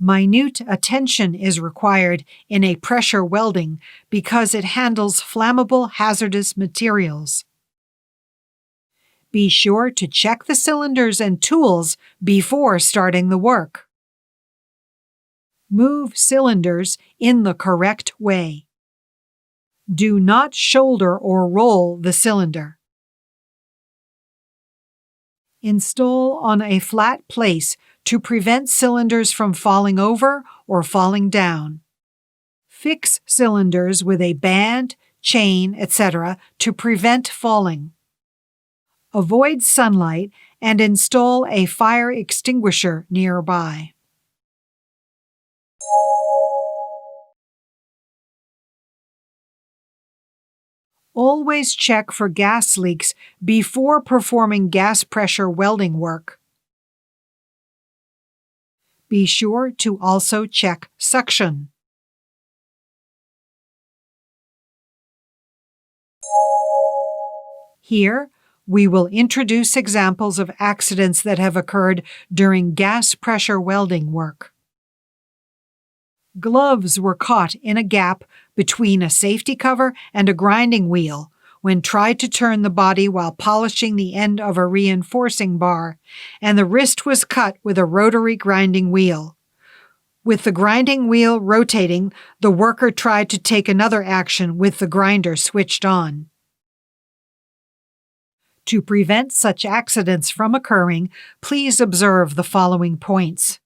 Minute attention is required in a pressure welding because it handles flammable hazardous materials. Be sure to check the cylinders and tools before starting the work. Move cylinders in the correct way. Do not shoulder or roll the cylinder. Install on a flat place to prevent cylinders from falling over or falling down. Fix cylinders with a band, chain, etc. to prevent falling. Avoid sunlight and install a fire extinguisher nearby. Always check for gas leaks before performing gas pressure welding work. Be sure to also check suction. Here, we will introduce examples of accidents that have occurred during gas pressure welding work. Gloves were caught in a gap between a safety cover and a grinding wheel when tried to turn the body while polishing the end of a reinforcing bar, and the wrist was cut with a rotary grinding wheel. With the grinding wheel rotating, the worker tried to take another action with the grinder switched on. To prevent such accidents from occurring, please observe the following points.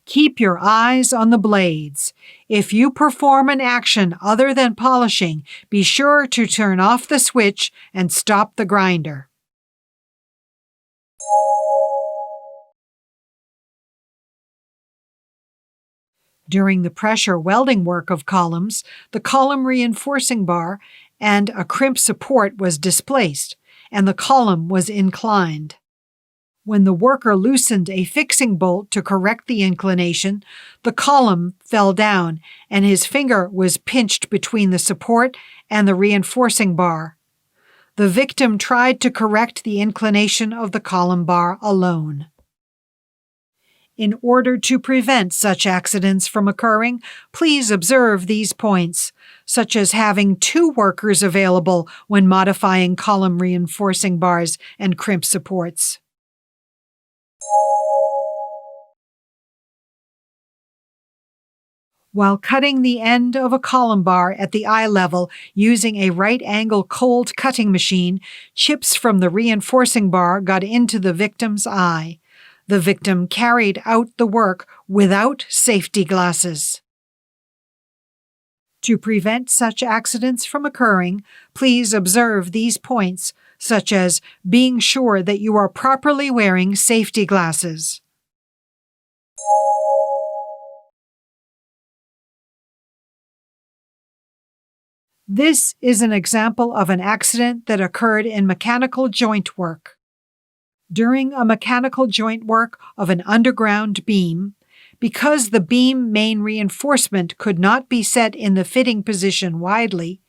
Keep your eyes on the blades. If you perform an action other than polishing, be sure to turn off the switch and stop the grinder. During the pressure welding work of columns, the column reinforcing bar and a crimp support was displaced, and the column was inclined. When the worker loosened a fixing bolt to correct the inclination, the column fell down and his finger was pinched between the support and the reinforcing bar. The victim tried to correct the inclination of the column bar alone. In order to prevent such accidents from occurring, please observe these points, such as having 2 workers available when modifying column reinforcing bars and crimp supports. While cutting the end of a column bar at the eye level using a right-angle cold cutting machine, chips from the reinforcing bar got into the victim's eye. The victim carried out the work without safety glasses. To prevent such accidents from occurring, please observe these points, such as being sure that you are properly wearing safety glasses. This is an example of an accident that occurred in mechanical joint work. During a mechanical joint work of an underground beam, because the beam main reinforcement could not be set in the fitting position widely,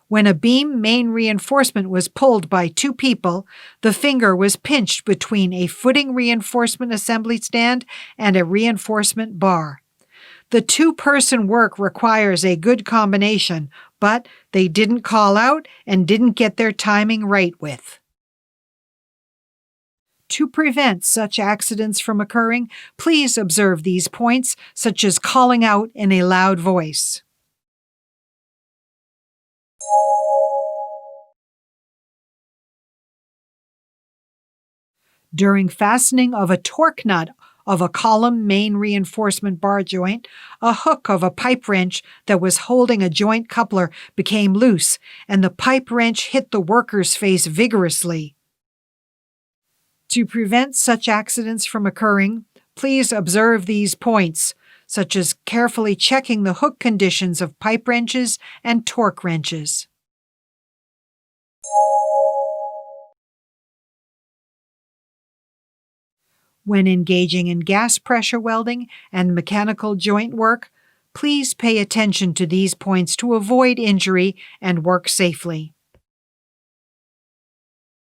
when a beam main reinforcement was pulled by 2 people, the finger was pinched between a footing reinforcement assembly stand and a reinforcement bar. The 2-person work requires a good combination, but they didn't call out and didn't get their timing right with. To prevent such accidents from occurring, please observe these points, such as calling out in a loud voice. During fastening of a torque nut of a column main reinforcement bar joint, a hook of a pipe wrench that was holding a joint coupler became loose, and the pipe wrench hit the worker's face vigorously. To prevent such accidents from occurring, please observe these points, such as carefully checking the hook conditions of pipe wrenches and torque wrenches. When engaging in gas pressure welding and mechanical joint work, please pay attention to these points to avoid injury and work safely.